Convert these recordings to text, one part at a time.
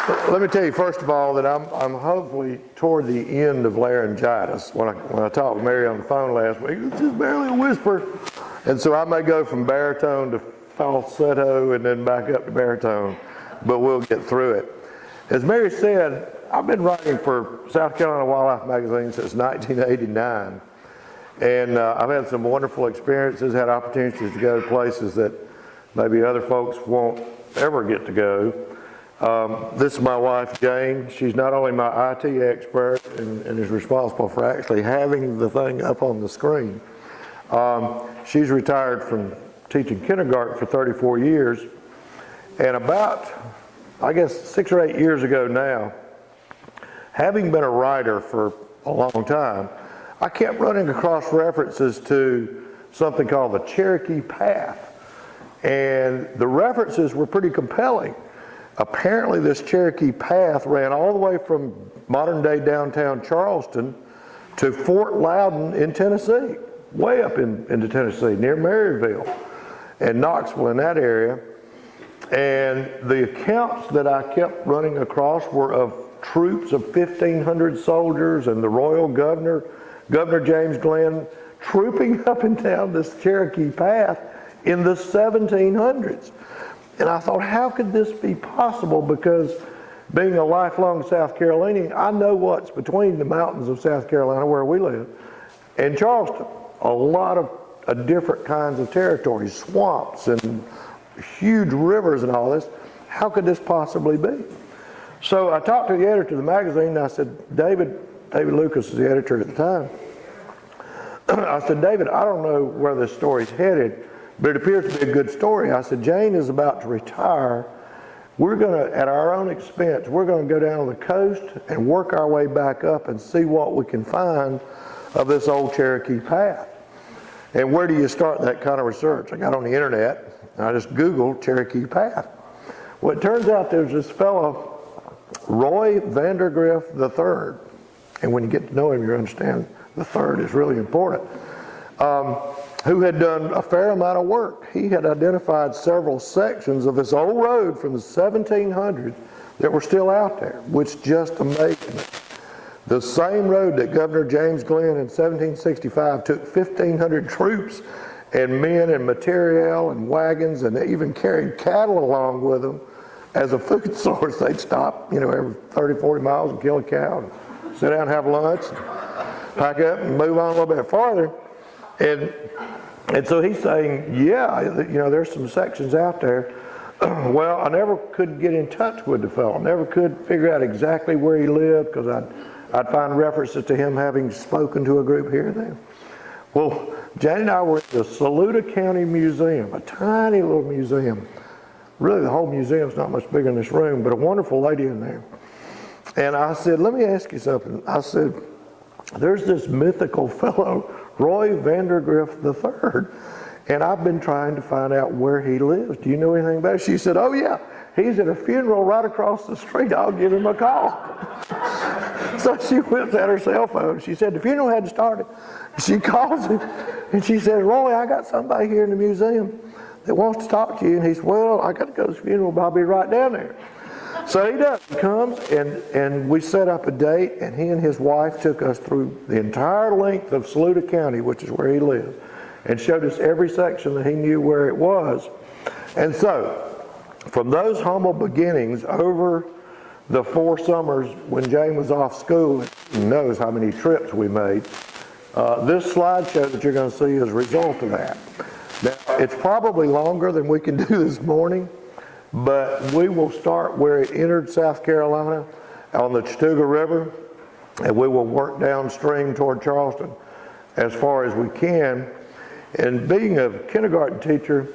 Let me tell you, first of all, that I'm hopefully toward the end of laryngitis. When I talked with Mary on the phone last week, it was just barely a whisper. And so I may go from baritone to falsetto and then back up to baritone, but we'll get through it. As Mary said, I've been writing for South Carolina Wildlife Magazine since 1989. And I've had some wonderful experiences, had opportunities to go to places that maybe other folks won't ever get to go. This is my wife, Jane. She's not only my IT expert and is responsible for actually having the thing up on the screen. She's retired from teaching kindergarten for 34 years. And about, I guess, 6 or 8 years ago now, having been a writer for a long time, I kept running across references to something called the Cherokee Path. And the references were pretty compelling. Apparently this Cherokee Path ran all the way from modern-day downtown Charleston to Fort Loudon in Tennessee, way up into Tennessee, near Maryville and Knoxville in that area. And the accounts that I kept running across were of troops of 1,500 soldiers and the royal governor, Governor James Glenn, trooping up and down this Cherokee Path in the 1700s. And I thought, how could this be possible? Because being a lifelong South Carolinian, I know what's between the mountains of South Carolina, where we live, and Charleston. A lot of different kinds of territories, swamps and huge rivers and all this. How could this possibly be? So I talked to the editor of the magazine, and I said, David Lucas is the editor at the time. I said, David, I don't know where this story's headed, but it appears to be a good story. I said, Jane is about to retire. We're going to, at our own expense, we're going to go down to the coast and work our way back up and see what we can find of this old Cherokee Path. And where do you start that kind of research? I got on the internet, and I just Googled Cherokee Path. Well, it turns out there's this fellow, Roy Vandergriff III, and when you get to know him, you understand the third is really important, who had done a fair amount of work. He had identified several sections of this old road from the 1700s that were still out there, which just amazed me. The same road that Governor James Glenn in 1765 took 1,500 troops and men and material and wagons, and they even carried cattle along with them as a food source. They'd stop, every 30, 40 miles and kill a cow and sit down and have lunch, and pack up and move on a little bit farther. And so he's saying, yeah, there's some sections out there. Well, I never could get in touch with the fellow. Never could figure out exactly where he lived, because I'd find references to him having spoken to a group here and there. Well, Jane and I were at the Saluda County Museum, a tiny little museum. Really, the whole museum's not much bigger than this room, but a wonderful lady in there. And I said, let me ask you something. I said, there's this mythical fellow, Roy Vandergriff III, and I've been trying to find out where he lives. Do you know anything about it? She said, oh yeah, he's at a funeral right across the street. I'll give him a call. So she whips out her cell phone. She said the funeral hadn't started. She calls him, and she said, Roy, I got somebody here in the museum that wants to talk to you. And he said, well, I got to go to the funeral, but I'll be right down there. So he does. He comes, and we set up a date, and he and his wife took us through the entire length of Saluda County, which is where he lives, and showed us every section that he knew where it was. And so, from those humble beginnings over the 4 summers when Jane was off school, and knows how many trips we made, this slideshow that you're going to see is a result of that. Now, it's probably longer than we can do this morning, but we will start where it entered South Carolina on the Chattooga River, and we will work downstream toward Charleston as far as we can. And being a kindergarten teacher,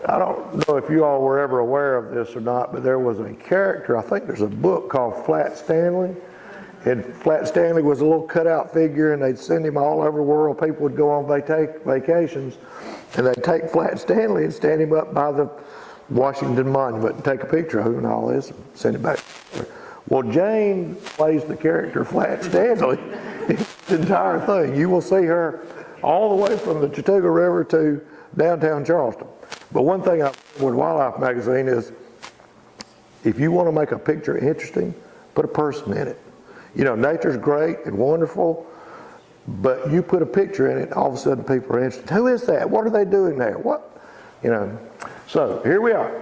I don't know if you all were ever aware of this or not, but there was a character, I think there's a book called Flat Stanley, and Flat Stanley was a little cutout figure, and they'd send him all over the world. People would go on vacations, and they'd take Flat Stanley and stand him up by the Washington Monument and take a picture of him and all this and send it back. Well, Jane plays the character Flat Stanley the entire thing. You will see her all the way from the Chattooga River to downtown Charleston. But one thing I with Wildlife Magazine is If you want to make a picture interesting, put a person in it. You know, nature's great and wonderful, but you put a picture in it, all of a sudden people are interested. Who is that? What are they doing there? What? You know, so here we are.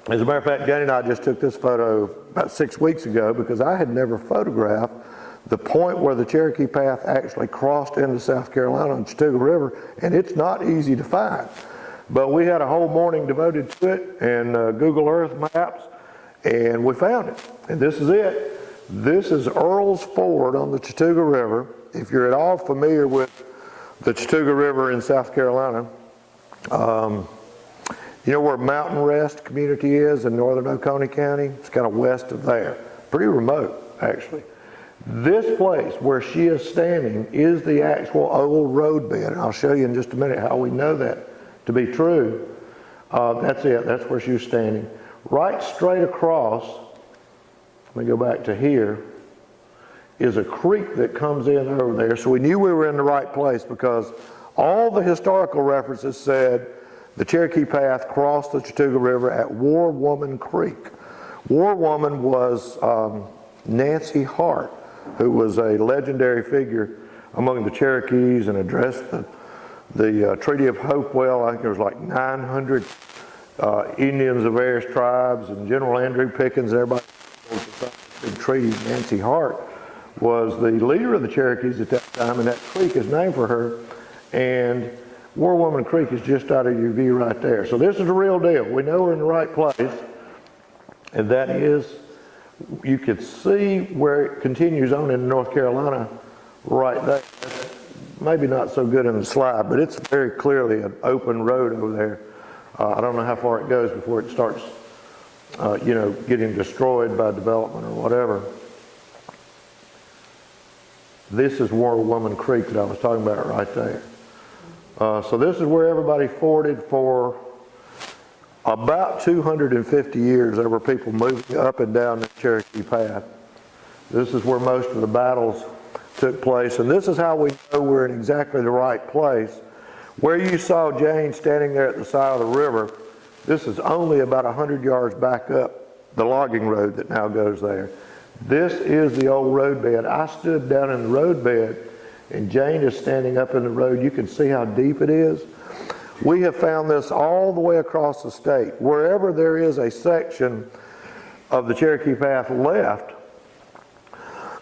As a matter of fact, Jane and I just took this photo about 6 weeks ago because I had never photographed the point where the Cherokee Path actually crossed into South Carolina on Chattooga River, and it's not easy to find. But we had a whole morning devoted to it and Google Earth maps, and we found it. And this is it. This is Earl's Ford on the Chattooga River. If you're at all familiar with the Chattooga River in South Carolina, you know where Mountain Rest community is in northern Oconee County? It's kind of west of there. Pretty remote, actually. This place where she is standing is the actual old road bed. And I'll show you in just a minute how we know that to be true. That's it. That's where she was standing. Right straight across, let me go back to here, is a creek that comes in over there. So we knew we were in the right place because all the historical references said the Cherokee Path crossed the Chattooga River at War Woman Creek. War Woman was Nancy Hart, who was a legendary figure among the Cherokees and addressed the Treaty of Hopewell. I think there was like 900 Indians of various tribes, and General Andrew Pickens and everybody. Big treaty. Nancy Hart was the leader of the Cherokees at that time, and that creek is named for her. And War Woman Creek is just out of your view right there. So this is the real deal. We know we're in the right place, and that is, you could see where it continues on in North Carolina right there. Maybe not so good in the slide, but it's very clearly an open road over there. I don't know how far it goes before it starts you know, getting destroyed by development or whatever. This is War Woman Creek that I was talking about right there. So this is where everybody forded for about 250 years. There were people moving up and down the Cherokee Path. This is where most of the battles took place, and this is how we know we're in exactly the right place. Where you saw Jane standing there at the side of the river, this is only about 100 yards back up the logging road that now goes there. This is the old road bed. I stood down in the road bed, and Jane is standing up in the road. You can see how deep it is. We have found this all the way across the state. Wherever there is a section of the Cherokee Path left.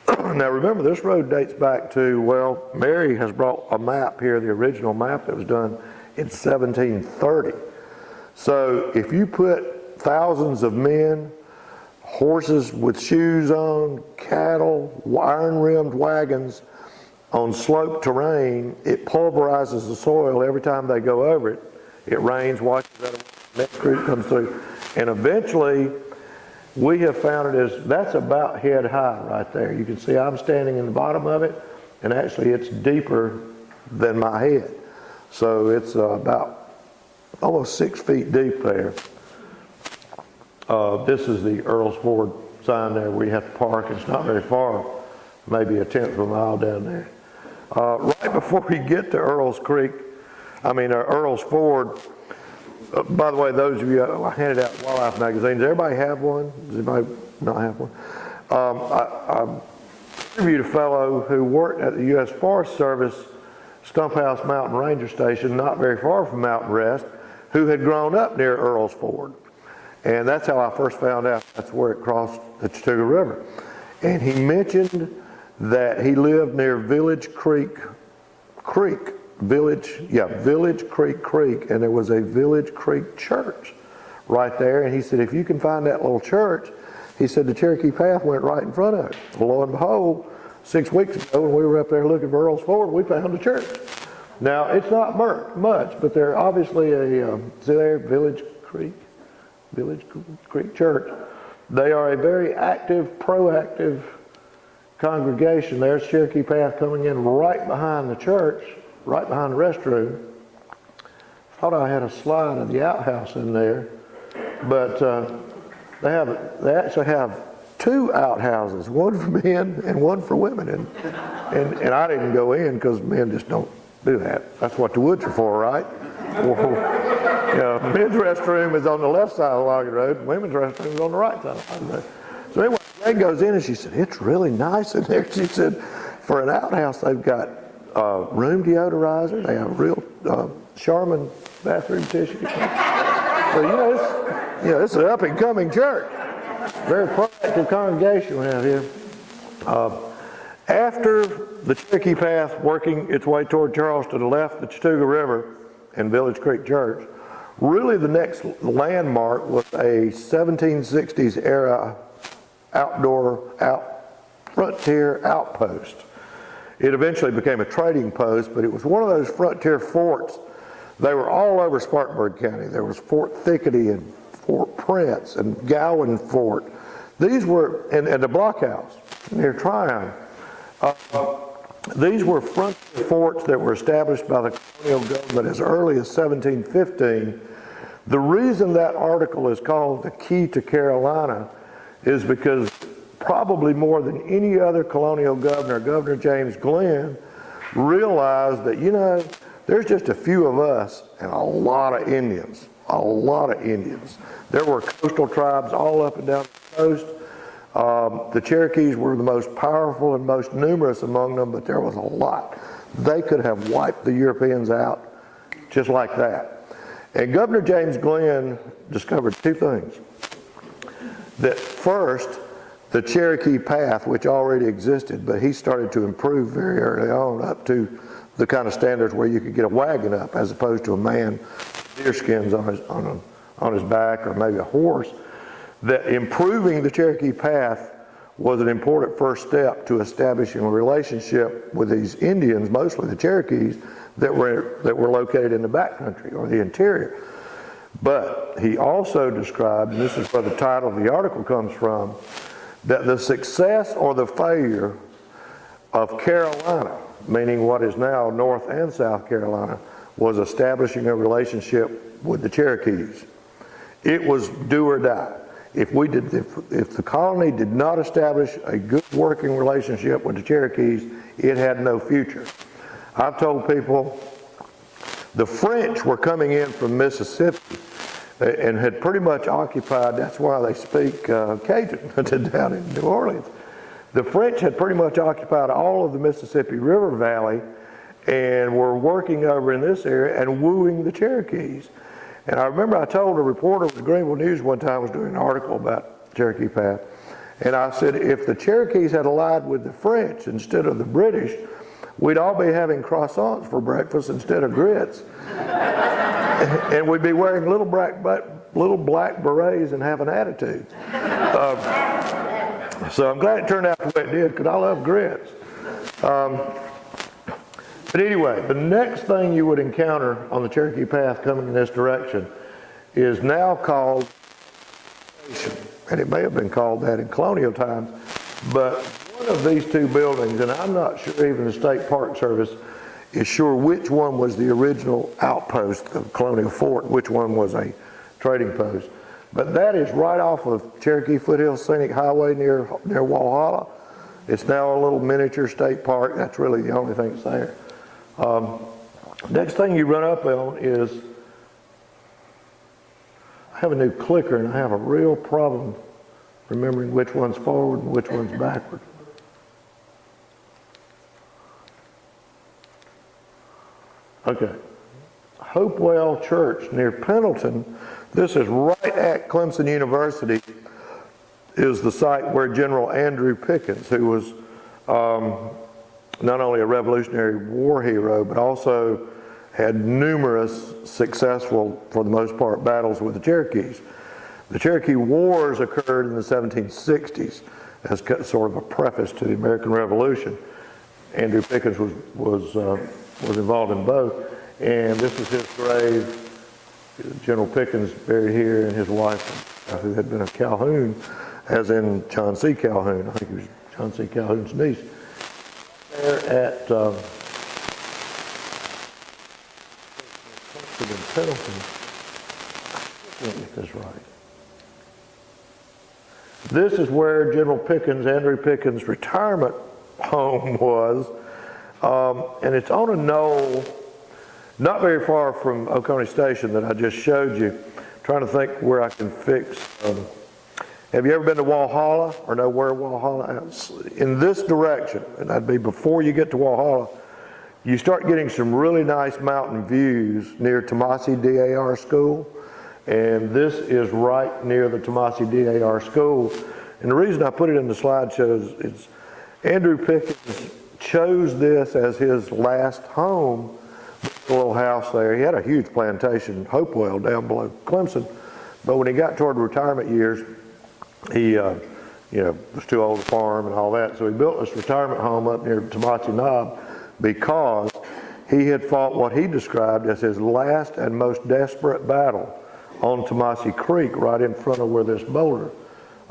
Now remember, this road dates back to, well, Mary has brought a map here, the original map that was done in 1730. So if you put thousands of men, horses with shoes on, cattle, iron-rimmed wagons on sloped terrain, it pulverizes the soil every time they go over it. It rains, washes out of the next group comes through. And eventually, we have found it as, that's about head high right there. You can see I'm standing in the bottom of it, and actually it's deeper than my head. So it's about almost 6 feet deep there. This is the Earl's Ford sign there where you have to park. It's not very far, maybe 1/10 of a mile down there. Right before you get to Earl's Ford, by the way, those of you, I handed out wildlife magazines. Does everybody have one? Does anybody not have one? I interviewed a fellow who worked at the U.S. Forest Service Stump House Mountain Ranger Station, not very far from Mountain Rest, who had grown up near Earl's Ford. And that's how I first found out that's where it crossed the Chattooga River. And he mentioned that he lived near Village Creek, Village Creek, and there was a Village Creek church right there. And he said, if you can find that little church, he said the Cherokee Path went right in front of it. Well, lo and behold, 6 weeks ago when we were up there looking for Earl's Ford, we found a church. Now, it's not much, but they're obviously see there, Village Creek Church. They are a very active, proactive congregation. There's Cherokee Path coming in right behind the church, right behind the restroom. Thought I had a slide of the outhouse in there, but they actually have 2 outhouses, one for men and one for women, and I didn't go in because men just don't do that. That's what the woods are for, right? Well, men's restroom is on the left side of the logging road, women's restroom is on the right side of the logging road. So anyway, Greg goes in and she said, it's really nice in there. She said, for an outhouse, they've got room deodorizer. They have real Charmin bathroom tissue. So, it's an up-and-coming church. Very proactive congregation we have here. After the Cherokee Path working its way toward Charleston left the Chattooga River and Village Creek Church, really the next landmark was a 1760s era frontier outpost. It eventually became a trading post, but it was one of those frontier forts. They were all over Spartanburg County. There was Fort Thickety and Fort Prince and Gowan Fort. These were, and the blockhouse near Tryon. These were frontier forts that were established by the colonial government as early as 1715. The reason that article is called The Key to Carolina is because probably more than any other colonial governor, Governor James Glenn, realized that, there's just a few of us and a lot of Indians, There were coastal tribes all up and down the coast. The Cherokees were the most powerful and most numerous among them, but there was a lot. They could have wiped the Europeans out just like that. And Governor James Glenn discovered two things. That first, the Cherokee Path, which already existed, but he started to improve very early on up to the kind of standards where you could get a wagon up as opposed to a man with deer skins on his back or maybe a horse. That improving the Cherokee Path was an important first step to establishing a relationship with these Indians, mostly the Cherokees, that were located in the backcountry or the interior. But he also described, and this is where the title of the article comes from, that the success or the failure of Carolina, meaning what is now North and South Carolina, was establishing a relationship with the Cherokees. It was do or die. If the colony did not establish a good working relationship with the Cherokees, it had no future. I've told people the French were coming in from Mississippi and had pretty much occupied, that's why they speak Cajun down in New Orleans. The French had pretty much occupied all of the Mississippi River Valley and were working over in this area and wooing the Cherokees. And I remember I told a reporter with the Greenville News one time, was doing an article about Cherokee Path, and I said, if the Cherokees had allied with the French instead of the British, we'd all be having croissants for breakfast instead of grits. And we'd be wearing little black berets and have an attitude. So I'm glad it turned out the way it did, because I love grits. But anyway, the next thing you would encounter on the Cherokee Path coming in this direction is now called, and it may have been called that in colonial times, but one of these two buildings, and I'm not sure even the State Park Service is sure which one was the original outpost of Colonial Fort, which one was a trading post. But that is right off of Cherokee Foothills Scenic Highway near Walhalla. It's now a little miniature state park. That's really the only thing that's there. Next thing you run up on is, I have a new clicker and I have a real problem remembering which one's forward and which one's backward. Okay. Hopewell Church near Pendleton. This is right at Clemson University, is the site where General Andrew Pickens, who was not only a Revolutionary War hero, but also had numerous successful, for the most part, battles with the Cherokees. The Cherokee Wars occurred in the 1760s as sort of a preface to the American Revolution. Andrew Pickens was involved in both, and this is his grave. General Pickens buried here, and his wife, who had been a Calhoun, as in John C. Calhoun. I think he was John C. Calhoun's niece. There at Pendleton, let me get this right. This is where General Pickens, Andrew Pickens' retirement home was. And it's on a knoll, not very far from Oconee Station that I just showed you. Trying to think where I can fix. Have you ever been to Walhalla or know where Walhalla is? In this direction, and that'd be before you get to Walhalla, you start getting some really nice mountain views near Tomasi DAR School. And this is right near the Tomasi DAR School. And the reason I put it in the slideshows is Andrew Pickens chose this as his last home. The little house there. He had a huge plantation, Hopewell, down below Clemson. But when he got toward retirement years, he was too old to farm and all that. So he built this retirement home up near Tomasi Knob because he had fought what he described as his last and most desperate battle on Tomasi Creek, right in front of where this boulder.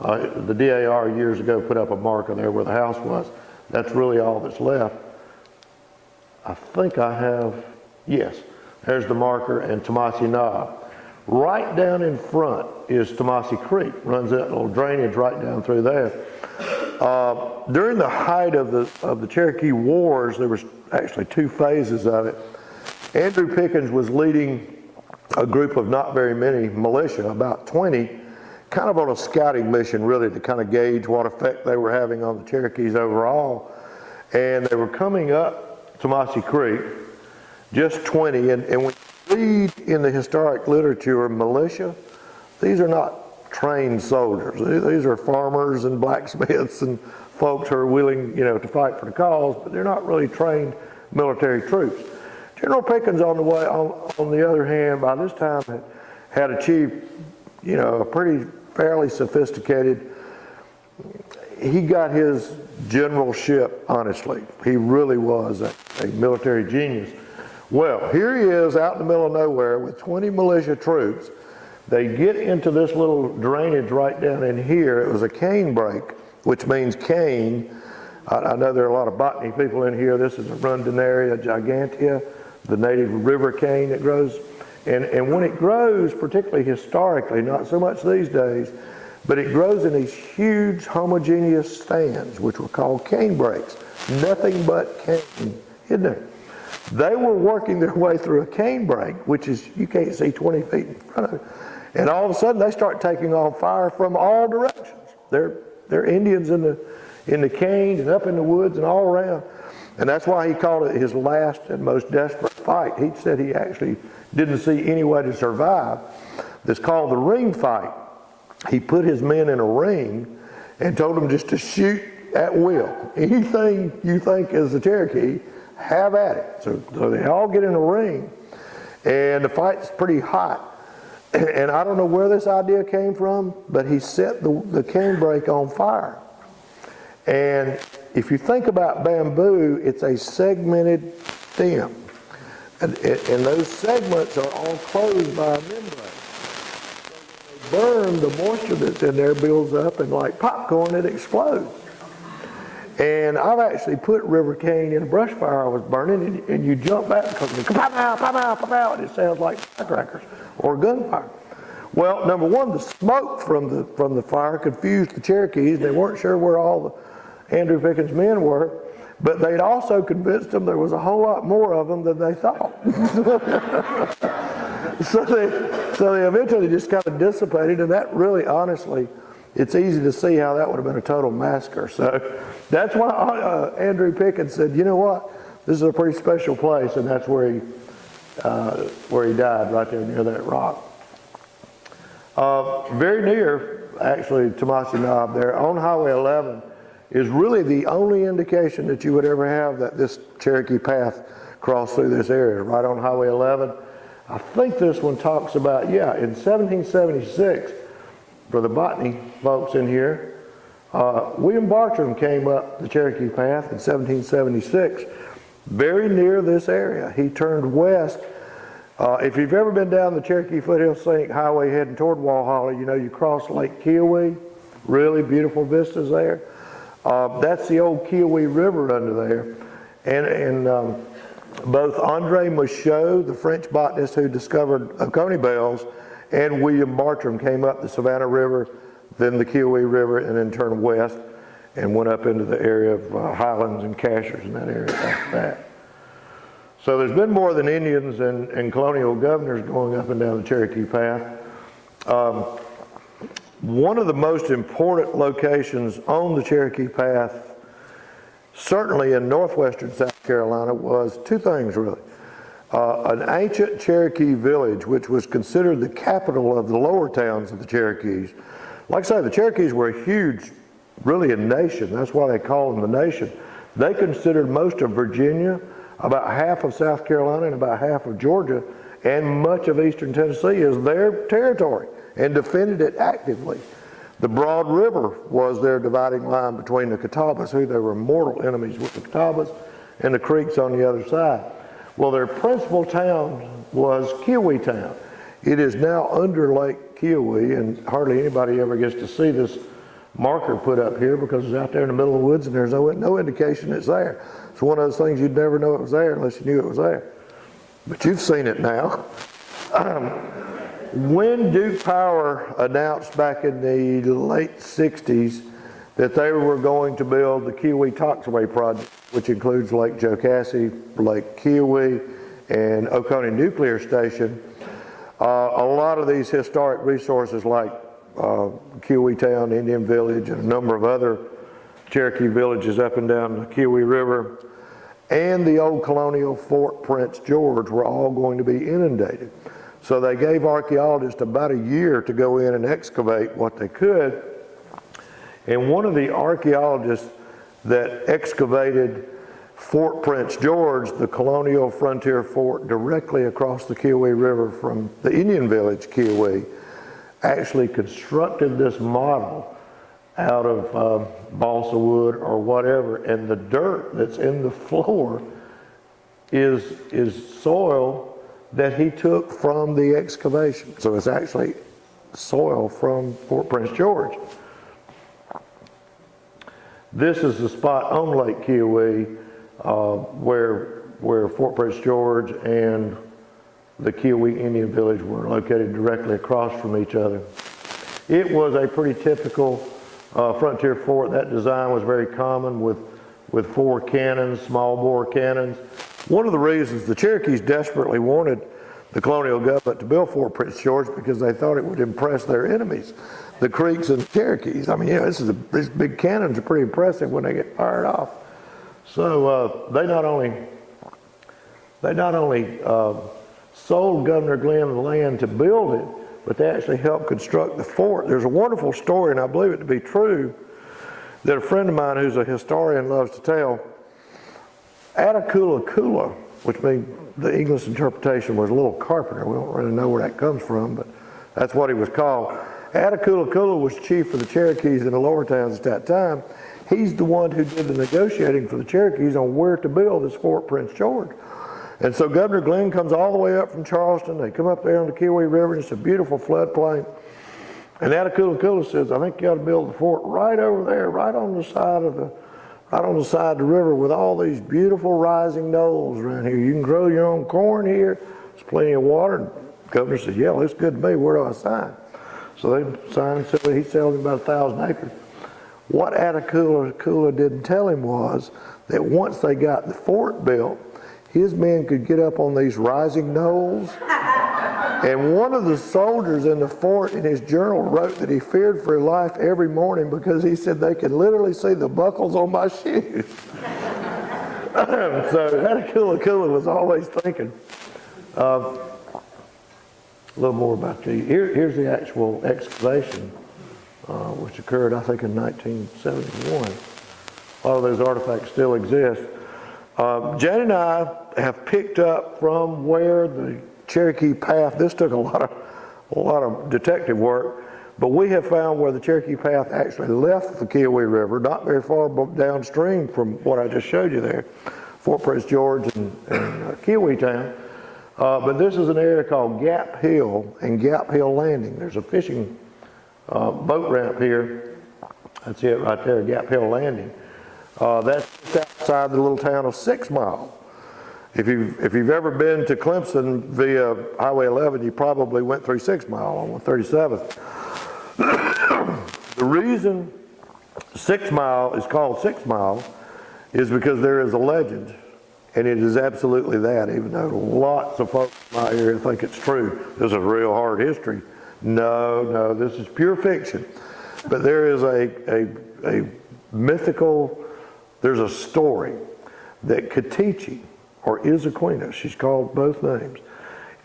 The DAR years ago put up a marker there where the house was. That's really all that's left. I think I have, yes, there's the marker and Tomasi Knob. Right down in front is Tomasi Creek, runs that little drainage right down through there. During the height of the Cherokee Wars, there was actually two phases of it. Andrew Pickens was leading a group of not very many militia, about 20, kind of on a scouting mission really to kind of gauge what effect they were having on the Cherokees overall. And they were coming up Tomasi Creek, just 20, and when you read in the historic literature militia, these are not trained soldiers. These are farmers and blacksmiths and folks who are willing, to fight for the cause, but they're not really trained military troops. General Pickens, on the other hand, by this time had achieved, a pretty fairly sophisticated. He got his generalship, honestly. He really was a military genius. Well, here he is out in the middle of nowhere with 20 militia troops. They get into this little drainage right down in here. It was a cane break, which means cane. I know there are a lot of botany people in here. This is a Rundinaria gigantea, the native river cane that grows. And when it grows, particularly historically, not so much these days, but it grows in these huge homogeneous stands, which were called cane breaks. Nothing but cane, isn't there? They were working their way through a cane break, which is, you can't see 20 feet in front of it. And all of a sudden, they start taking on fire from all directions. They're Indians in the cane and up in the woods and all around. And that's why he called it his last and most desperate fight. He said he actually didn't see any way to survive. It's called the ring fight. He put his men in a ring and told them just to shoot at will. Anything you think is a Cherokee, have at it. So they all get in a ring, and the fight's pretty hot. And I don't know where this idea came from, but he set the cane break on fire. And if you think about bamboo, it's a segmented stem. And those segments are all closed by a membrane. So when they burn, the moisture that's in there builds up, and like popcorn, it explodes. And I've actually put river cane in a brush fire I was burning, and you jump back because it goes pow, pow, pow, pow, pow, and it sounds like firecrackers or gunfire. Well, number one, the smoke from the fire confused the Cherokees. They weren't sure where all the Andrew Pickens men were, but they'd also convinced them there was a whole lot more of them than they thought. So they eventually just kind of dissipated, and that really, honestly, it's easy to see how that would have been a total massacre. So that's why Andrew Pickens said, you know what, this is a pretty special place, and that's where he died, right there near that rock. Very near, actually, Tomasi Knob there, on Highway 11, is really the only indication that you would ever have that this Cherokee Path crossed through this area, right on Highway 11. I think this one talks about, in 1776, for the botany folks in here, William Bartram came up the Cherokee Path in 1776, very near this area. He turned west. If you've ever been down the Cherokee Foothill Scenic Highway heading toward Walhalla, you cross Lake Kiowee, really beautiful vistas there. That's the old Kiowee River under there. And both Andre Michaud, the French botanist who discovered Oconee bells, and William Bartram came up the Savannah River, then the Kiowee River, and then turned west. and went up into the area of Highlands and Cashers in that area after that. So there's been more than Indians and colonial governors going up and down the Cherokee Path. One of the most important locations on the Cherokee Path, certainly in northwestern South Carolina, was two things really. An ancient Cherokee village, which was considered the capital of the lower towns of the Cherokees. Like I say, the Cherokees were a huge, really a nation. That's why they call them the nation. They considered most of Virginia, about half of South Carolina, and about half of Georgia, and much of eastern Tennessee as their territory, and defended it actively. The Broad River was their dividing line between the Catawbas, who they were mortal enemies with the Catawbas, and the Creeks on the other side. Well, their principal town was Keowee Town. It is now under Lake Keowee, and hardly anybody ever gets to see this marker put up here because it's out there in the middle of the woods and there's no indication it's there. It's one of those things you'd never know it was there unless you knew it was there. But you've seen it now. When Duke Power announced back in the late 60s that they were going to build the Keowee Toxaway project, which includes Lake Jocassee, Lake Keowee, and Oconee Nuclear Station, a lot of these historic resources like Keowee Town, Indian Village, and a number of other Cherokee villages up and down the Keowee River, and the old colonial Fort Prince George were all going to be inundated. So they gave archaeologists about a year to go in and excavate what they could. And one of the archaeologists that excavated Fort Prince George, the colonial frontier fort directly across the Keowee River from the Indian village Keowee, actually constructed this model out of balsa wood or whatever, and the dirt that's in the floor is soil that he took from the excavation. So it's actually soil from Fort Prince George. This is the spot on Lake Keowee where Fort Prince George and the Keowee Indian Village were located directly across from each other. It was a pretty typical frontier fort. That design was very common with 4 cannons, small bore cannons. One of the reasons the Cherokees desperately wanted the colonial government to build Fort Prince George because they thought it would impress their enemies, the Creeks and the Cherokees. I mean, you know, these big cannons are pretty impressive when they get fired off. So they not only sold Governor Glenn the land to build it, but they actually helped construct the fort. There's a wonderful story, and I believe it to be true, that a friend of mine who's a historian loves to tell. Attakulla, which means the English interpretation was a little carpenter. We don't really know where that comes from, but that's what he was called. Attakulla was chief for the Cherokees in the lower towns at that time. He's the one who did the negotiating for the Cherokees on where to build this Fort Prince George. And so Governor Glenn comes all the way up from Charleston. They come up there on the Keowee River, and it's a beautiful floodplain. And Attakulla says, I think you ought to build the fort right over there, right on the side of the river with all these beautiful rising knolls around here. You can grow your own corn here. There's plenty of water. And the governor says, yeah, looks good to me. Where do I sign? So they signed, so he sells him about 1,000 acres. What Attakulla didn't tell him was that once they got the fort built, his men could get up on these rising knolls. And one of the soldiers in the fort in his journal wrote that he feared for his life every morning because he said they could literally see the buckles on my shoes. So Attakulla was always thinking. A little more about here's the actual excavation, which occurred, I think, in 1971. A lot of those artifacts still exist. Jane and I have picked up from where the Cherokee Path, this took a lot of detective work, but we have found where the Cherokee Path actually left the Keowee River, not very far downstream from what I just showed you there, Fort Prince George and Keowee Town. But this is an area called Gap Hill and Gap Hill Landing. There's a fishing boat ramp here. That's it right there, Gap Hill Landing. That's just outside the little town of 6 Mile. If you've ever been to Clemson via Highway 11, you probably went through 6 Mile on 137th. The reason 6 Mile is called 6 Mile is because there is a legend, and it is absolutely that, even though lots of folks in my area think it's true. This is real hard history. No, this is pure fiction. But there is a mythical, there's a story that Katichi, or Isaquina, she's called both names,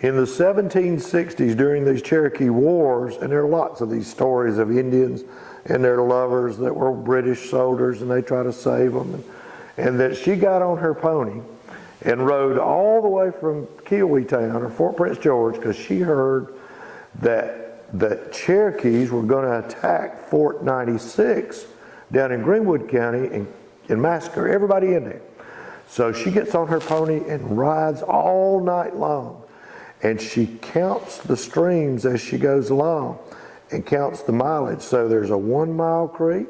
in the 1760s during these Cherokee Wars, and there are lots of these stories of Indians and their lovers that were British soldiers and they try to save them, and that she got on her pony and rode all the way from Kiowee or Fort Prince George, because she heard that the Cherokees were going to attack Fort 96 down in Greenwood County and massacre everybody in there. So she gets on her pony and rides all night long. And she counts the streams as she goes along and counts the mileage. So there's a 1 mile creek,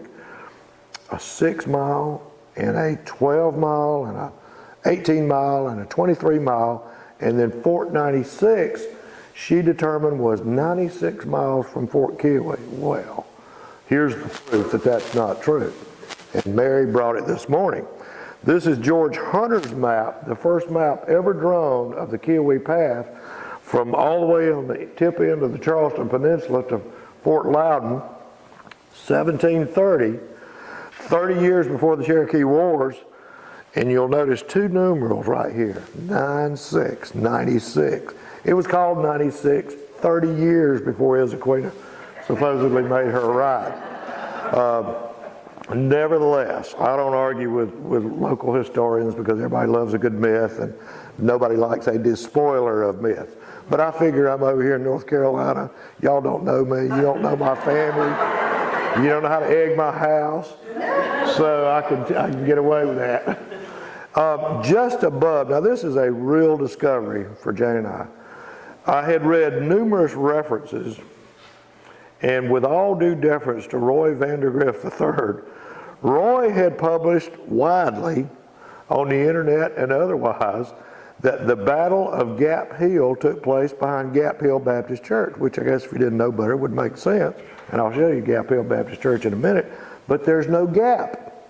a 6 mile, and a 12 mile, and a 18 mile, and a 23 mile. And then Fort 96, she determined was 96 miles from Fort Kiowee. Well, here's the proof that that's not true. And Mary brought it this morning. This is George Hunter's map, the first map ever drawn of the Cherokee Path, from all the way on the tip end of the Charleston Peninsula to Fort Loudon, 1730, 30 years before the Cherokee Wars. And you'll notice 2 numerals right here, 96, 96. It was called 96 30 years before Isaquina supposedly made her ride. Nevertheless, I don't argue with local historians, because everybody loves a good myth and nobody likes a despoiler of myth. But I figure I'm over here in North Carolina. Y'all don't know me. You don't know my family. You don't know how to egg my house. So I can get away with that. Just above, now this is a real discovery for Jane and I. I had read numerous references, and with all due deference to Roy Vandergrift III, Roy had published widely on the internet and otherwise that the Battle of Gap Hill took place behind Gap Hill Baptist Church, which I guess if you didn't know better would make sense. And I'll show you Gap Hill Baptist Church in a minute, but there's no gap.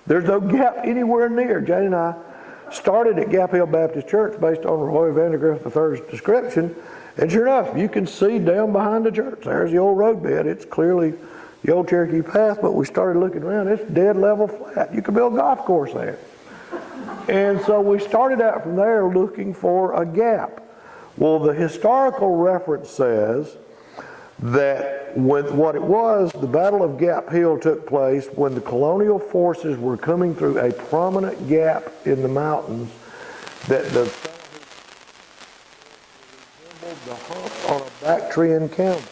There's no gap anywhere near. Jane and I started at Gap Hill Baptist Church based on Roy Vandergrift III's description, and sure enough, you can see down behind the church, there's the old roadbed. It's clearly the old Cherokee Path, but we started looking around, it's dead level flat. You could build a golf course there. And so we started out from there looking for a gap. Well, the historical reference says that the Battle of Gap Hill took place when the colonial forces were coming through a prominent gap in the mountains that the hump on a Bactrian camel.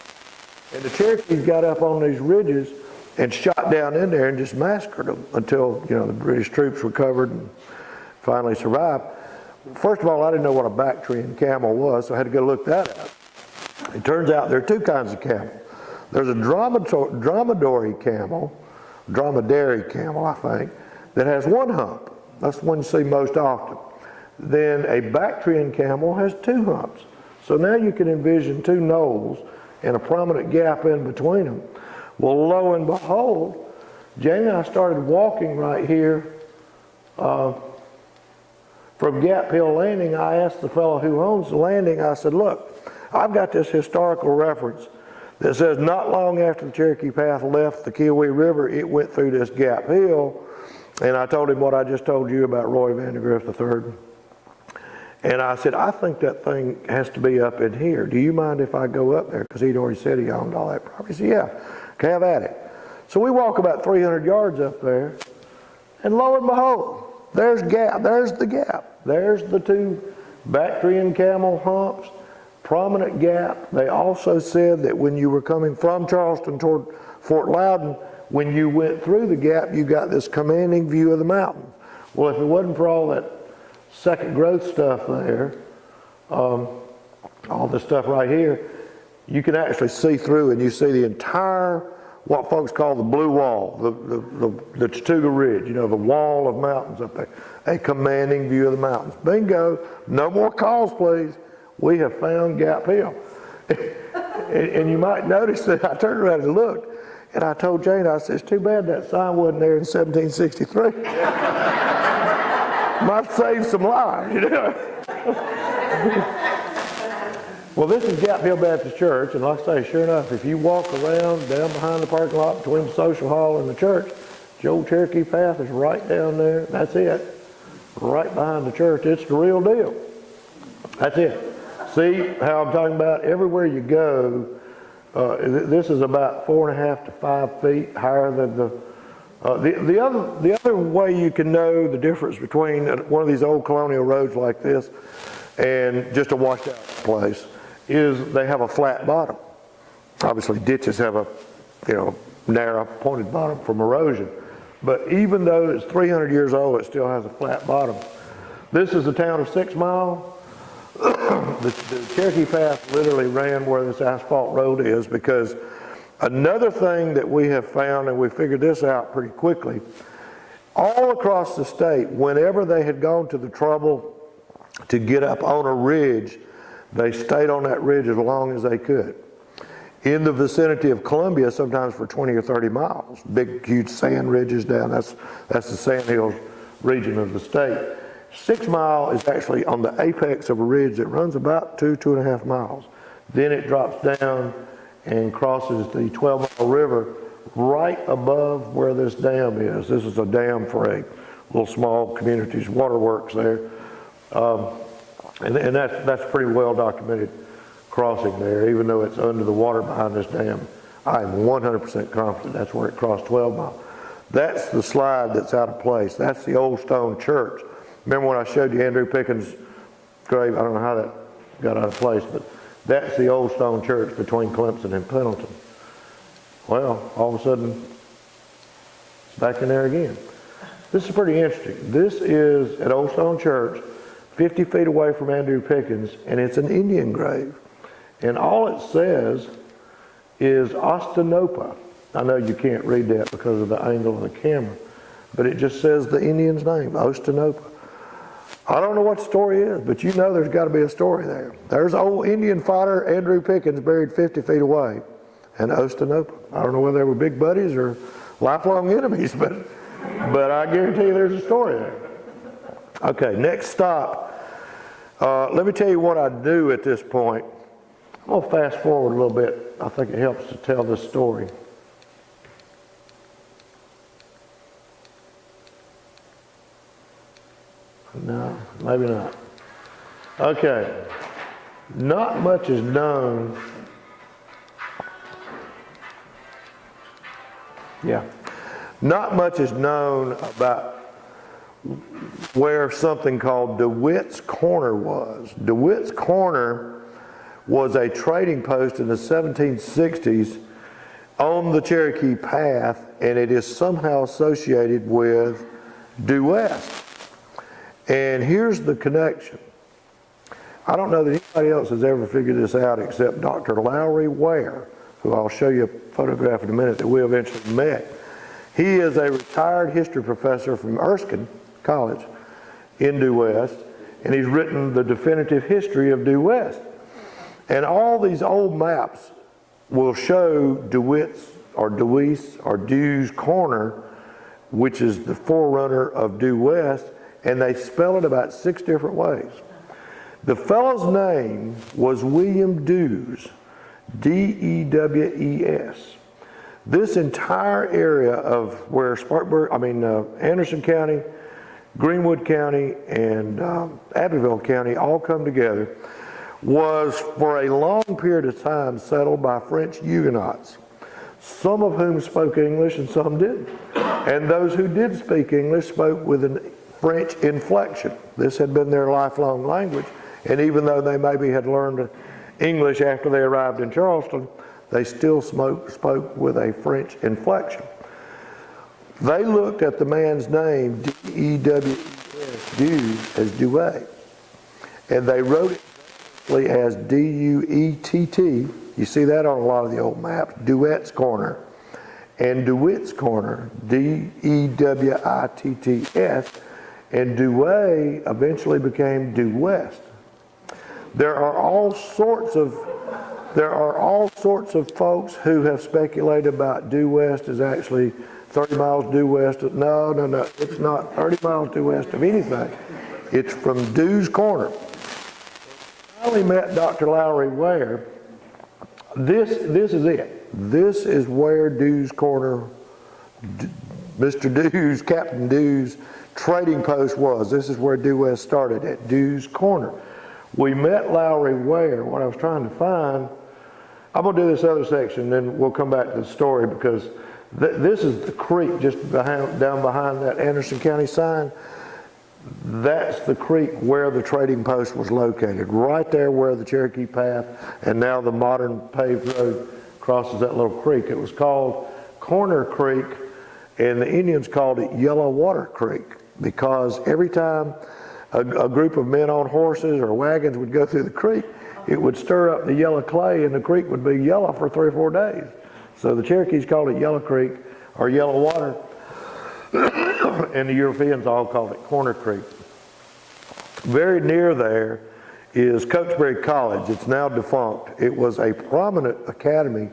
And the Cherokees got up on these ridges and shot down in there and just massacred them until, the British troops recovered and finally survived. First of all, I didn't know what a Bactrian camel was, so I had to go look that up. It turns out there are 2 kinds of camel. There's a dromedary camel, I think, that has 1 hump. That's the one you see most often. Then a Bactrian camel has 2 humps. So now you can envision 2 knolls and a prominent gap in between them. Well, lo and behold, Jane and I started walking right here from Gap Hill Landing. I asked the fellow who owns the landing, I said, look, I've got this historical reference that says not long after the Cherokee Path left the Kiowee River, it went through this Gap Hill. And I told him what I just told you about Roy Vandergrift III. And I said, I think that thing has to be up in here. Do you mind if I go up there? Because he'd already said he owned all that property. He said, yeah, okay, have at it. So we walk about 300 yards up there, and lo and behold, there's the gap. There's the 2 Bactrian camel humps, prominent gap. They also said that when you were coming from Charleston toward Fort Loudon, when you went through the gap, you got this commanding view of the mountain. Well, if it wasn't for all that second growth stuff there, all this stuff right here, you can actually see through, and you see the entire, what folks call the blue wall, the Chattooga Ridge, the wall of mountains up there, a commanding view of the mountains. Bingo, no more calls, please. We have found Gap Hill. And you might notice that I turned around and looked, And I told Jane, I said, it's too bad that sign wasn't there in 1763. Might save some lives, you know. Well, this is Gap Hill Baptist Church, and like I say, sure enough, if you walk around down behind the parking lot between the social hall and the church, the old Cherokee Path is right down there. That's it. Right behind the church. It's the real deal. That's it. See how I'm talking about? Everywhere you go, this is about 4.5 to 5 feet higher than the other way you can know the difference between one of these old colonial roads like this and just a washed out place is they have a flat bottom. Obviously ditches have a, narrow pointed bottom from erosion. But even though it's 300 years old, it still has a flat bottom. This is the town of 6 Mile. The Cherokee Path literally ran where this asphalt road is, because another thing that we have found, and we figured this out pretty quickly, all across the state, whenever they had gone to the trouble to get up on a ridge, they stayed on that ridge as long as they could. In the vicinity of Columbia, sometimes for 20 or 30 miles. Big, huge sand ridges down. That's the Sand Hills region of the state. 6 Mile is actually on the apex of a ridge that runs about 2.5 miles. Then it drops down and crosses the 12-mile river right above where this dam is. This is a dam for a little small community's waterworks there. And that's pretty well documented crossing there, even though it's under the water behind this dam. I'm 100% confident that's where it crossed 12 Mile. That's the slide that's out of place. That's the old stone church. Remember when I showed you Andrew Pickens' grave? I don't know how that got out of place, but that's the old stone church between Clemson and Pendleton. Well, all of a sudden, it's back in there again. This is pretty interesting. This is an old stone church, 50 feet away from Andrew Pickens, and it's an Indian grave. And all it says is Ostanopa. I know you can't read that because of the angle of the camera, but it just says the Indian's name, Ostanopa. I don't know what the story is, but you know there's got to be a story there. There's old Indian fighter Andrew Pickens buried 50 feet away in Ostanopa. I don't know whether they were big buddies or lifelong enemies, but I guarantee you there's a story there. Okay, next stop. Let me tell you what I do at this point. I'm going to fast forward a little bit. I think it helps to tell this story. No, maybe not. Okay. Not much is known. Yeah. Not much is known about where something called DeWitt's Corner was. DeWitt's Corner was a trading post in the 1760s on the Cherokee Path, and it is somehow associated with due west. And here's the connection. I don't know that anybody else has ever figured this out except Dr. Lowry Ware, who I'll show you a photograph in a minute that we eventually met. He is a retired history professor from Erskine College in Due West, and he's written the definitive history of Due West. And all these old maps will show DeWitt's or Deweese or Due's Corner, which is the forerunner of Due West, and they spell it about 6 different ways. The fellow's name was William Dews, D-E-W-E-S. This entire area of where Anderson County, Greenwood County, and Abbeville County all come together was for a long period of time settled by French Huguenots, some of whom spoke English and some didn't. And those who did speak English spoke with a French inflection. This had been their lifelong language, and even though they maybe had learned English after they arrived in Charleston, they still spoke with a French inflection. They looked at the man's name, D-E-W-E-S, Dews, as Douay, and they wrote it as D-U-E-T-T. You see that on a lot of the old maps, Duet's Corner. And DeWitt's Corner, D-E-W-I-T-T-S, and Douay eventually became Due West. There are all sorts of folks who have speculated about due west is actually 30 miles due west. No, it's not 30 miles due west of anything. It's from Due's Corner. I only met Dr. Lowry Ware. This is it. This is where Due's Corner, Mr. Due's, Captain Due's trading post was. This is where Due West started, at Due's Corner. We met Lowry Ware. What I was trying to find, I'm going to do this other section, then we'll come back to the story, because this is the creek just down behind that Anderson County sign. That's the creek where the trading post was located, right there where the Cherokee Path and now the modern paved road crosses that little creek. It was called Corner Creek, and the Indians called it Yellow Water Creek, because every time a group of men on horses or wagons would go through the creek, it would stir up the yellow clay, and the creek would be yellow for 3 or 4 days. So the Cherokees called it Yellow Creek or Yellow Water, and the Europeans all called it Corner Creek. Very near there is Cokesbury College. It's now defunct. It was a prominent academy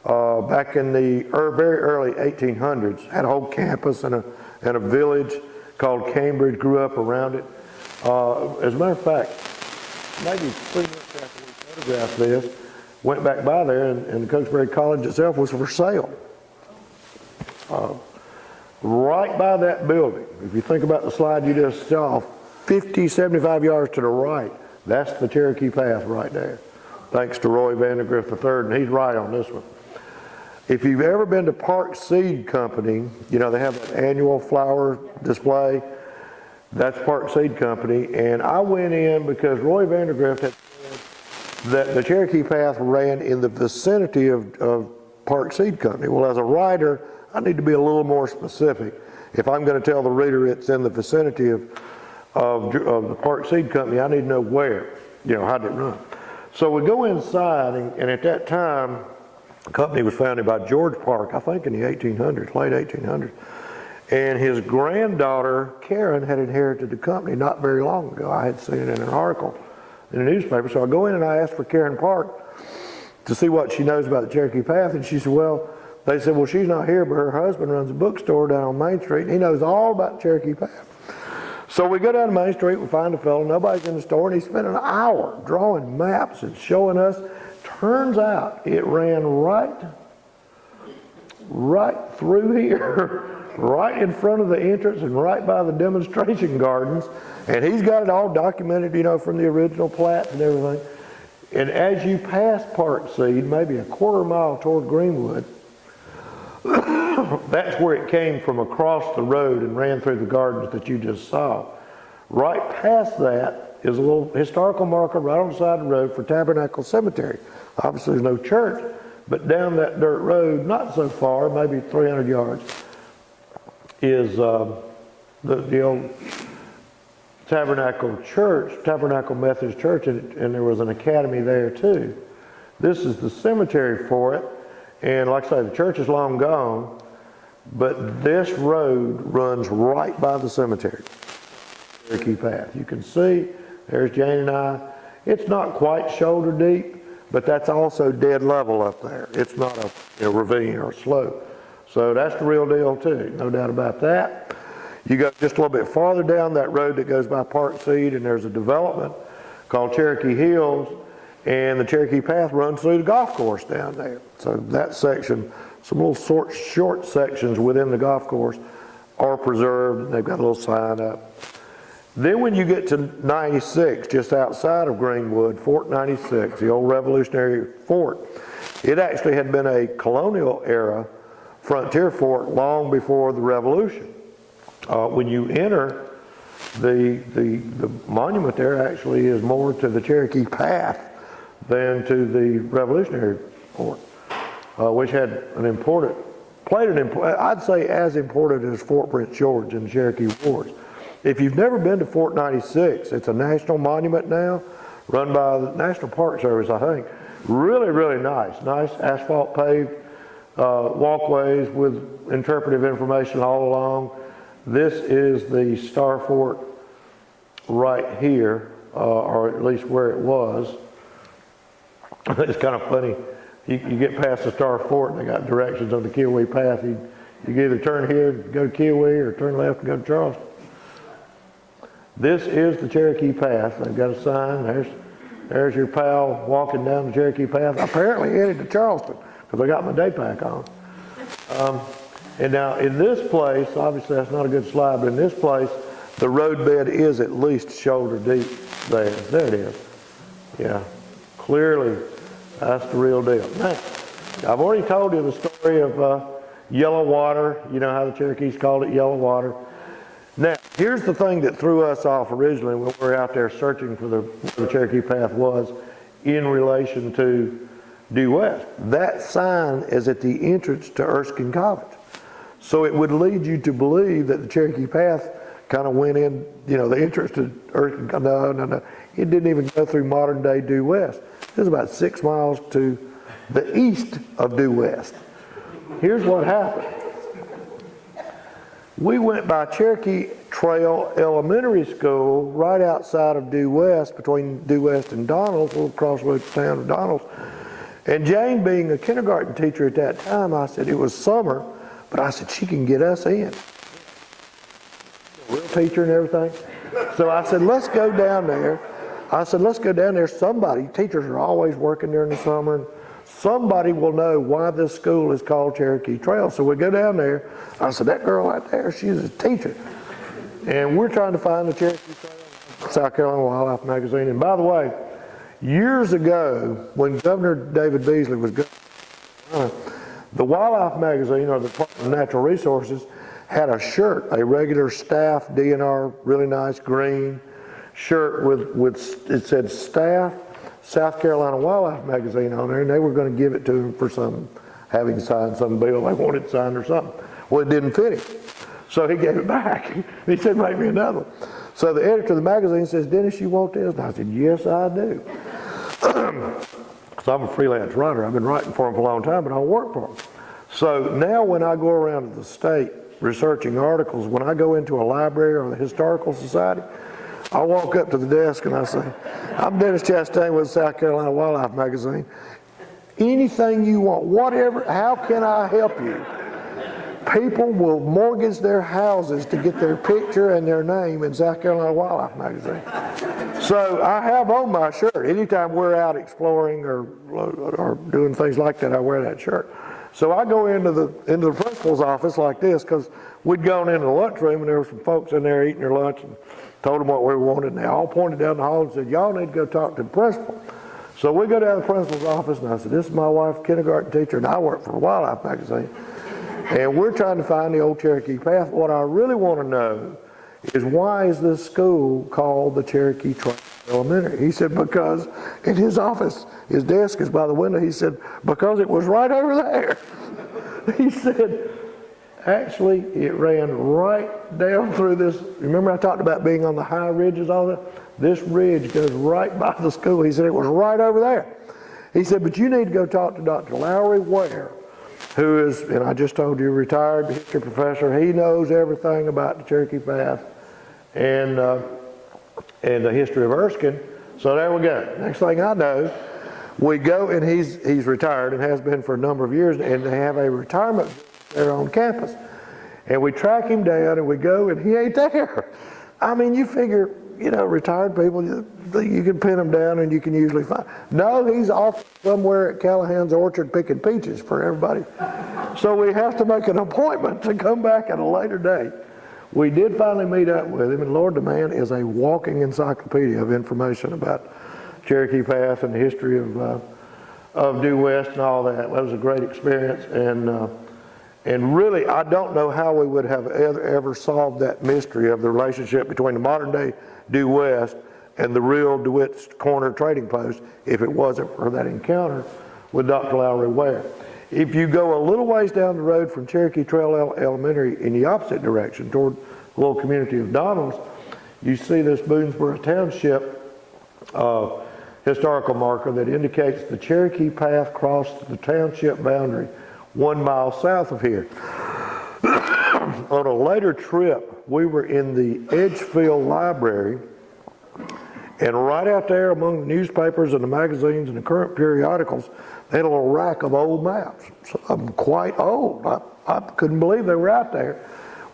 back in the very early 1800s. Had a whole campus and a village called Cambridge grew up around it. As a matter of fact, maybe 3 months after we photographed this, went back by there, and the Cokesbury College itself was for sale. Right by that building, if you think about the slide you just saw, 50, 75 yards to the right, that's the Cherokee Path right there. Thanks to Roy Vandergrift III, and he's right on this one. If you've ever been to Park Seed Company, you know, they have an annual flower display. That's Park Seed Company, and I went in because Roy Vandergrift had said that the Cherokee Path ran in the vicinity of Park Seed Company. Well, as a writer, I need to be a little more specific. If I'm going to tell the reader it's in the vicinity of the Park Seed Company, I need to know where, you know, how did it run. So we go inside, and at that time, the company was founded by George Park, I think in the 1800s, late 1800s. And his granddaughter, Karen, had inherited the company not very long ago. I had seen it in an article in the newspaper. So I go in and I asked for Karen Park to see what she knows about the Cherokee Path. And she said, they said, well, she's not here, but her husband runs a bookstore down on Main Street, and he knows all about the Cherokee Path. So we go down to Main Street, we find a fellow, nobody's in the store, and he spent an hour drawing maps and showing us. Turns out it ran right through here, right in front of the entrance and right by the demonstration gardens. And he's got it all documented, you know, from the original plat and everything. And as you pass Park Seed, maybe a quarter mile toward Greenwood, that's where it came from across the road and ran through the gardens that you just saw. Right past that is a little historical marker right on the side of the road for Tabernacle Cemetery. Obviously there's no church, but down that dirt road, not so far, maybe 300 yards, is the old Tabernacle Church, Tabernacle Methodist Church, and there was an academy there too. This is the cemetery for it, and like I say, the church is long gone, but this road runs right by the cemetery, Cherokee Path. You can see, there's Jane and I. It's not quite shoulder deep, but that's also dead level up there. It's not a ravine or a slope. So that's the real deal too, no doubt about that. You go just a little bit farther down that road that goes by Park Seed, and there's a development called Cherokee Hills, and the Cherokee Path runs through the golf course down there. So that section, some little short sections within the golf course are preserved, and they've got a little sign up. Then when you get to 96, just outside of Greenwood, Fort 96, the old Revolutionary fort, it actually had been a colonial era frontier fort long before the Revolution. When you enter, the monument there actually is more to the Cherokee Path than to the Revolutionary fort, which had I'd say as important as Fort Prince George in the Cherokee Wars. If you've never been to Fort 96, it's a national monument now, run by the National Park Service, I think. Really, really nice. Nice asphalt paved walkways with interpretive information all along. This is the Star Fort right here. or at least where it was. It's kind of funny. You get past the Star Fort and they got directions on the Cherokee Path. You either turn here and go to Cherokee or turn left and go to Charleston. This is the Cherokee Path. They've got a sign. There's your pal walking down the Cherokee Path. Apparently headed to Charleston because I got my day pack on. And now in this place, obviously that's not a good slide, but in this place, the roadbed is at least shoulder deep there. There it is. Yeah, clearly that's the real deal. Now, I've already told you the story of yellow water. You know how the Cherokees called it yellow water. Now, here's the thing that threw us off originally when we were out there searching for where the Cherokee Path was in relation to due west. That sign is at the entrance to Erskine College. So it would lead you to believe that the Cherokee Path kind of went in, you know, the entrance to Erskine College. No. It didn't even go through modern day due west. It was about 6 miles to the east of due west. Here's what happened. We went by Cherokee Trail Elementary School right outside of due west, between due west and Donalds, a little crossroads town of Donalds. And Jane, being a kindergarten teacher at that time, I said, it was summer, but I said, she can get us in. Real teacher and everything. So I said, let's go down there. Somebody, teachers are always working during the summer, and somebody will know why this school is called Cherokee Trail. So we go down there. I said, that girl right there, she's a teacher. And we're trying to find the Cherokee Trail, South Carolina Wildlife Magazine. And by the way, years ago, when Governor David Beasley was governor, the Wildlife Magazine, or the Department of Natural Resources, had a shirt, a regular staff DNR, really nice green shirt with it said staff South Carolina Wildlife Magazine on there, and they were going to give it to him for having signed some bill they wanted signed or something. Well, it didn't fit him, so he gave it back. He said, make me another one. So the editor of the magazine says, Dennis, you want this? And I said, yes, I do. Because I'm a freelance writer. I've been writing for them for a long time, but I don't work for them. So now when I go around to the state researching articles, when I go into a library or the Historical Society, I walk up to the desk and I say, I'm Dennis Chastain with South Carolina Wildlife Magazine. Anything you want, whatever, how can I help you? People will mortgage their houses to get their picture and their name in South Carolina Wildlife Magazine. So I have on my shirt. Anytime we're out exploring or doing things like that, I wear that shirt. So I go into the principal's office like this, because we'd gone into the lunchroom and there were some folks in there eating their lunch, and told them what we wanted, and they all pointed down the hall and said, y'all need to go talk to the principal. So we go down to the principal's office, and I said, this is my wife, kindergarten teacher, and I work for Wildlife Magazine. And we're trying to find the old Cherokee Path. What I really want to know is, why is this school called the Cherokee Trail Elementary? He said, because in his office, his desk is by the window, he said, because it was right over there. He said, actually, it ran right down through this. Remember I talked about being on the high ridges, all that? This ridge goes right by the school. He said, it was right over there. He said, but you need to go talk to Dr. Lowry Ware, who is, and I just told you, retired history professor. He knows everything about the Cherokee Path and the history of Erskine. So there we go. Next thing I know, we go, and he's retired and has been for a number of years, and they have a retirement there on campus. And we track him down, and we go, and he ain't there. I mean, you figure, you know, retired people, you can pin them down and you can usually find. No, he's off somewhere at Callahan's orchard picking peaches for everybody. So we have to make an appointment to come back at a later date. We did finally meet up with him, and Lord, the man is a walking encyclopedia of information about Cherokee Path and the history of due west and all that. That was a great experience, and really, I don't know how we would have ever solved that mystery of the relationship between the modern day due west and the real DeWitt's Corner trading post if it wasn't for that encounter with Dr. Lowry Ware. If you go a little ways down the road from Cherokee Trail Elementary in the opposite direction toward the little community of Donalds, you see this Boonesboro Township historical marker that indicates the Cherokee Path crossed the township boundary 1 mile south of here. On a later trip, we were in the Edgefield Library, And right out there among the newspapers and the magazines and the current periodicals, they had a little rack of old maps. So I'm quite old. I couldn't believe they were out there.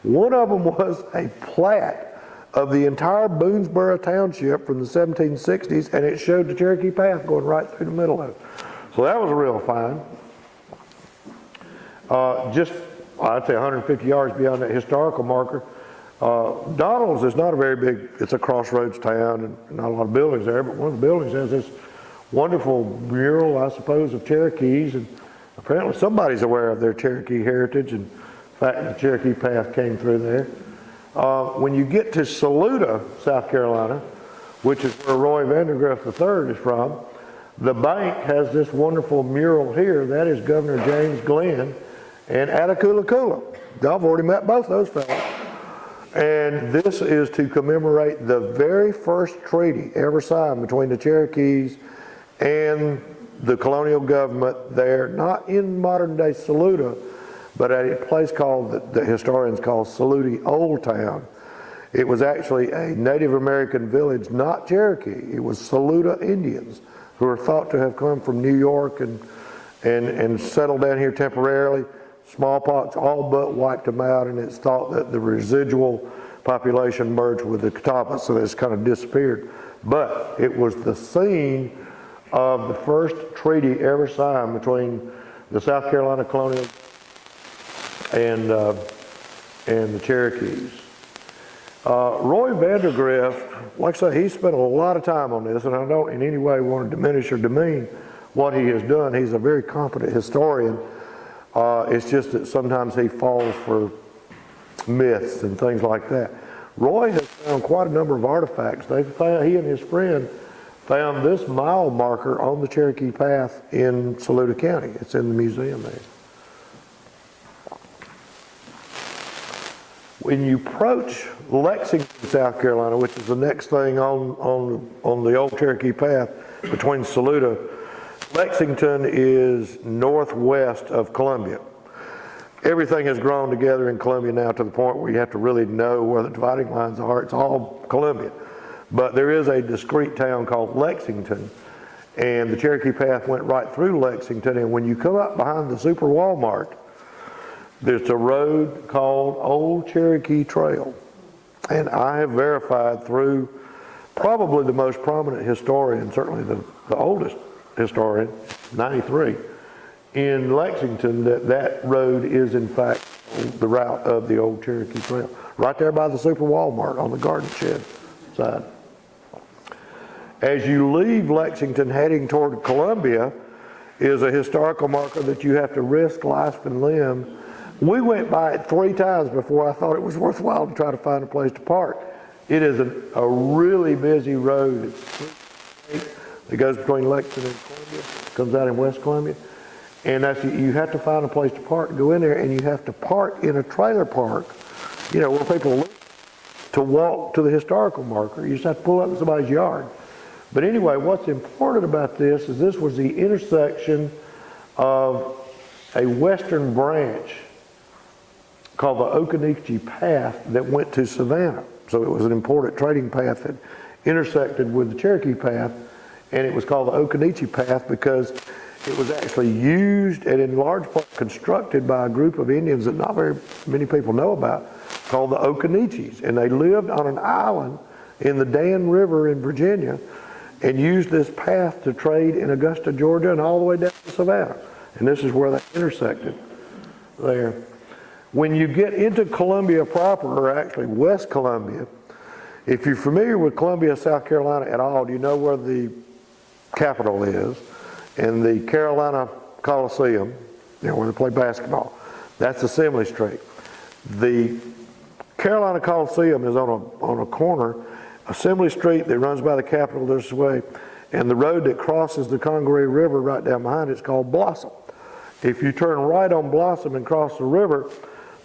One of them was a plat of the entire Boonesboro Township from the 1760s, and it showed the Cherokee Path going right through the middle of it. So that was a real find. Just, I'd say 150 yards beyond that historical marker, Donald's is not a very big, it's a crossroads town and not a lot of buildings there, but one of the buildings has this wonderful mural, I suppose, of Cherokees, and apparently somebody's aware of their Cherokee heritage, and in fact the Cherokee Path came through there. When you get to Saluda, South Carolina, which is where Roy Vandergrift III is from, the bank has this wonderful mural here. That is Governor James Glenn and Attakulla. Y'all have already met both those fellows. And this is to commemorate the very first treaty ever signed between the Cherokees and the colonial government there, not in modern day Saluda, but at a place called, the historians call Saluda Old Town. It was actually a Native American village, not Cherokee. It was Saluda Indians who are thought to have come from New York and settled down here temporarily. Smallpox all but wiped them out, and it's thought that the residual population merged with the Catawba, so it's kind of disappeared. But it was the scene of the first treaty ever signed between the South Carolina colonial and the Cherokees. Roy Vandergrift, like I say, he spent a lot of time on this, and I don't in any way want to diminish or demean what he has done. He's a very competent historian. It's just that sometimes he falls for myths and things like that. Roy has found quite a number of artifacts. He and his friend found this mile marker on the Cherokee Path in Saluda County. It's in the museum there. When you approach Lexington, South Carolina, which is the next thing on the old Cherokee Path between Saluda, Lexington is northwest of Columbia. Everything has grown together in Columbia now to the point where you have to really know where the dividing lines are. It's all Columbia. But there is a discrete town called Lexington, and the Cherokee Path went right through Lexington, and when you come up behind the Super Walmart, there's a road called Old Cherokee Trail. And I have verified through probably the most prominent historian, certainly the oldest historian, 93, in Lexington, that road is in fact the route of the Old Cherokee Trail. Right there by the Super Walmart on the garden shed side. As you leave Lexington heading toward Columbia is a historical marker that you have to risk life and limb. We went by it 3 times before I thought it was worthwhile to try to find a place to park. It is a really busy road. It goes between Lexington and Columbia, comes out in West Columbia. And you have to find a place to park, go in there, and you have to park in a trailer park, you know, where people live, to walk to the historical marker. You just have to pull up in somebody's yard. But anyway, what's important about this is this was the intersection of a western branch called the Occoneechee Path that went to Savannah. So it was an important trading path that intersected with the Cherokee Path, and it was called the Occoneechee Path because it was actually used and in large part constructed by a group of Indians that not very many people know about, called the Occoneechees. And they lived on an island in the Dan River in Virginia and used this path to trade in Augusta, Georgia, and all the way down to Savannah. And this is where they intersected there. When you get into Columbia proper, or actually West Columbia, if you're familiar with Columbia, South Carolina at all, do you know where the Capitol is? And the Carolina Coliseum, you know, where they play basketball, that's Assembly Street. The Carolina Coliseum is on a corner, Assembly Street that runs by the Capitol this way, and the road that crosses the Congaree River right down behind it is called Blossom. If you turn right on Blossom and cross the river,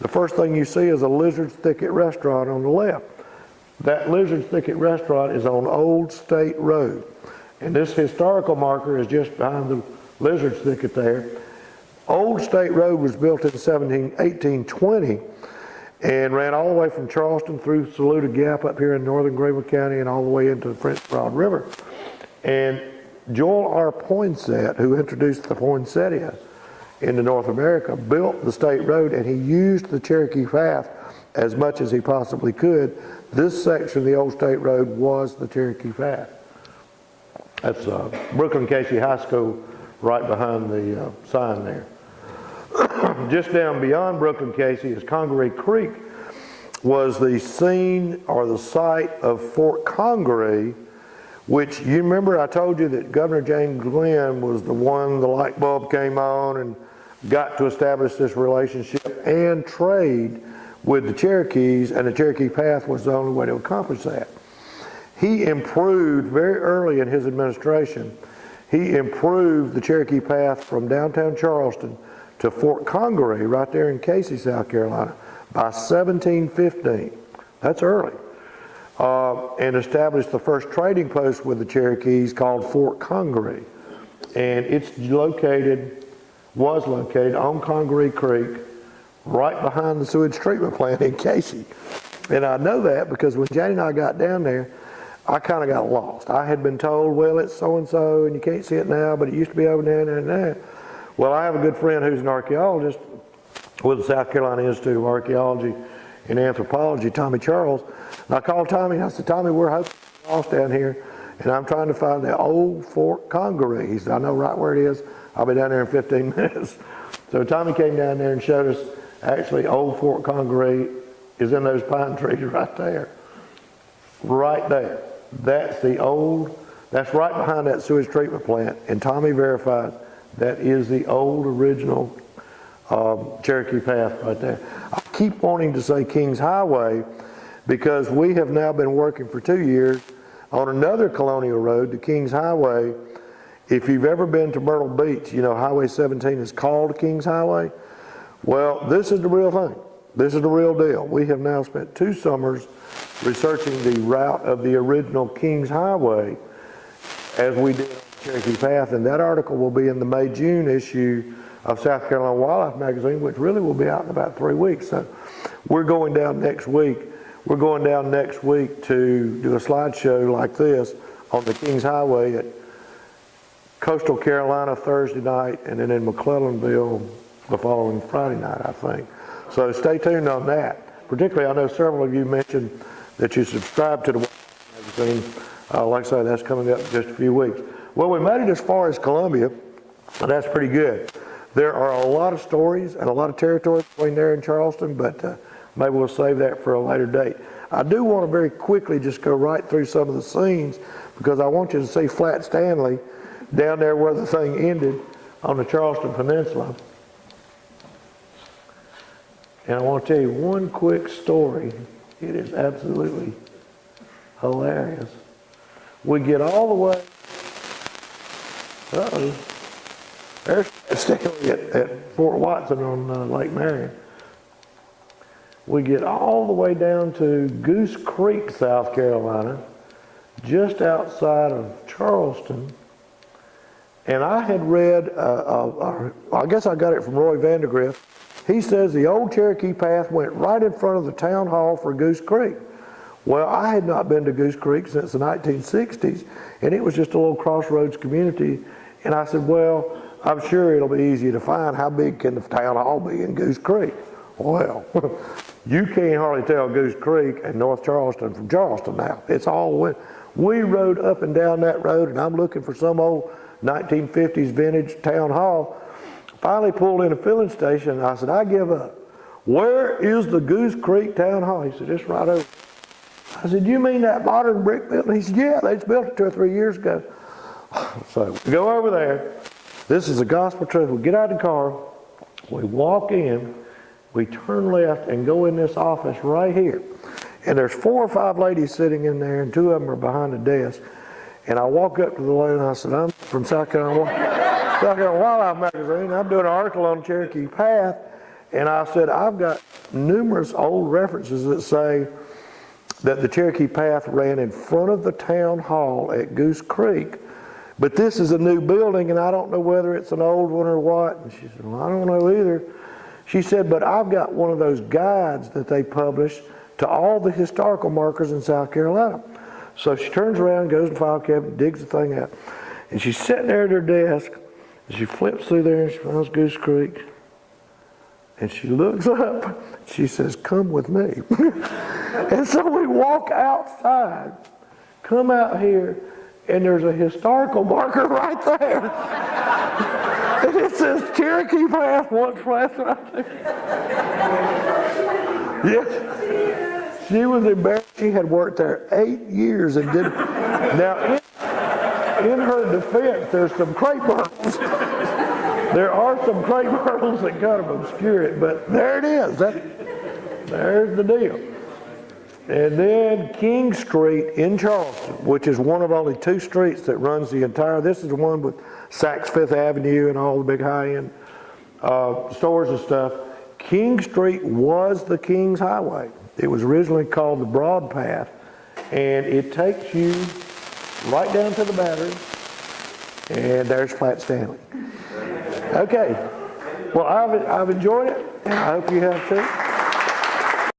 the first thing you see is a Lizard's Thicket restaurant on the left. That Lizard's Thicket restaurant is on Old State Road. And this historical marker is just behind the Lizard's Thicket there. Old State Road was built in 1820, and ran all the way from Charleston through Saluda Gap up here in northern Greenville County and all the way into the French Broad River. And Joel R. Poinsett, who introduced the poinsettia into North America, built the state road, and he used the Cherokee Path as much as he possibly could. This section of the old state road was the Cherokee Path. That's Brooklyn Casey High School right behind the sign there. Just down beyond Brooklyn Casey is Congaree Creek, was the scene or the site of Fort Congaree, which you remember I told you that Governor James Glenn was the one the light bulb came on and got to establish this relationship and trade with the Cherokees, and the Cherokee Path was the only way to accomplish that. He improved very early in his administration, he improved the Cherokee Path from downtown Charleston to Fort Congaree right there in Casey, South Carolina by 1715. That's early. And established the first trading post with the Cherokees called Fort Congaree. And it's was located on Congaree Creek right behind the sewage treatment plant in Casey. And I know that because when Janie and I got down there, I kind of got lost. I had been told, well, it's so-and-so and you can't see it now, but it used to be over there and there. Well, I have a good friend who's an archaeologist with the South Carolina Institute of Archaeology and Anthropology, Tommy Charles. And I called Tommy and I said, Tommy, we're hoping to get lost down here, and I'm trying to find the old Fort Congaree. He said, I know right where it is. I'll be down there in 15 minutes. So Tommy came down there and showed us actually old Fort Congaree is in those pine trees right there. Right there. That's right behind that sewage treatment plant, and Tommy verifies that is the old original Cherokee Path right there. I keep wanting to say Kings Highway because we have now been working for 2 years on another colonial road, the Kings Highway. If you've ever been to Myrtle Beach, you know Highway 17 is called Kings Highway. Well, this is the real thing. This is the real deal. We have now spent 2 summers researching the route of the original Kings Highway as we did on the Cherokee Path, and that article will be in the May-June issue of South Carolina Wildlife Magazine, which really will be out in about 3 weeks. So we're going down next week. We're going down next week to do a slideshow like this on the Kings Highway at Coastal Carolina Thursday night, and then in McClellanville the following Friday night, I think. So stay tuned on that. Particularly, I know several of you mentioned that you subscribe to the Wildlife Magazine. Like I say, that's coming up in just a few weeks. Well, we made it as far as Columbia, and that's pretty good. There are a lot of stories and a lot of territory between there and Charleston, but maybe we'll save that for a later date. I do want to very quickly just go right through some of the scenes because I want you to see Flat Stanley down there where the thing ended on the Charleston Peninsula. And I want to tell you one quick story. It is absolutely hilarious. We get all the way, there's Stanley at Fort Watson on Lake Marion. We get all the way down to Goose Creek, South Carolina, just outside of Charleston. And I had read, I guess I got it from Roy Vandergrift. He says the old Cherokee Path went right in front of the town hall for Goose Creek. Well, I had not been to Goose Creek since the 1960s, and it was just a little crossroads community. And I said, well, I'm sure it'll be easy to find. How big can the town hall be in Goose Creek? Well, you can't hardly tell Goose Creek and North Charleston from Charleston now. It's all, we rode up and down that road, and I'm looking for some old 1950s vintage town hall. Finally pulled in a filling station, and I said, I give up. Where is the Goose Creek Town Hall? He said, it's right over. I said, you mean that modern brick building? He said, yeah, they just built it 2 or 3 years ago. So we go over there. This is the gospel truth. We get out of the car, we walk in, we turn left and go in this office right here. And there's 4 or 5 ladies sitting in there, and 2 of them are behind the desk. And I walk up to the lady and I said, I'm from South Carolina Wildlife Magazine. I'm doing an article on Cherokee Path. And I said, I've got numerous old references that say that the Cherokee Path ran in front of the town hall at Goose Creek. But this is a new building, and I don't know whether it's an old one or what. And she said, well, I don't know either. She said, but I've got one of those guides that they publish to all the historical markers in South Carolina. So she turns around, goes to the file cabinet, digs the thing out. And she's sitting there at her desk, and she flips through there, and she finds Goose Creek. And she looks up, she says, come with me. And so we walk outside, come out here, and there's a historical marker right there. And it says Cherokee Path once planted right there. Yes. She was embarrassed. She had worked there 8 years and did. Now, in her defense, there's some crepe myrtles. There are some crepe myrtles that kind of obscure it, but there it is. There's the deal. And then King Street in Charleston, which is one of only 2 streets that runs the entire, this is the one with Saks Fifth Avenue and all the big high-end stores and stuff. King Street was the King's Highway. It was originally called the Broad Path, and it takes you right down to the Battery, and there's Platt Stanley. Okay, well, I've enjoyed it, and I hope you have too.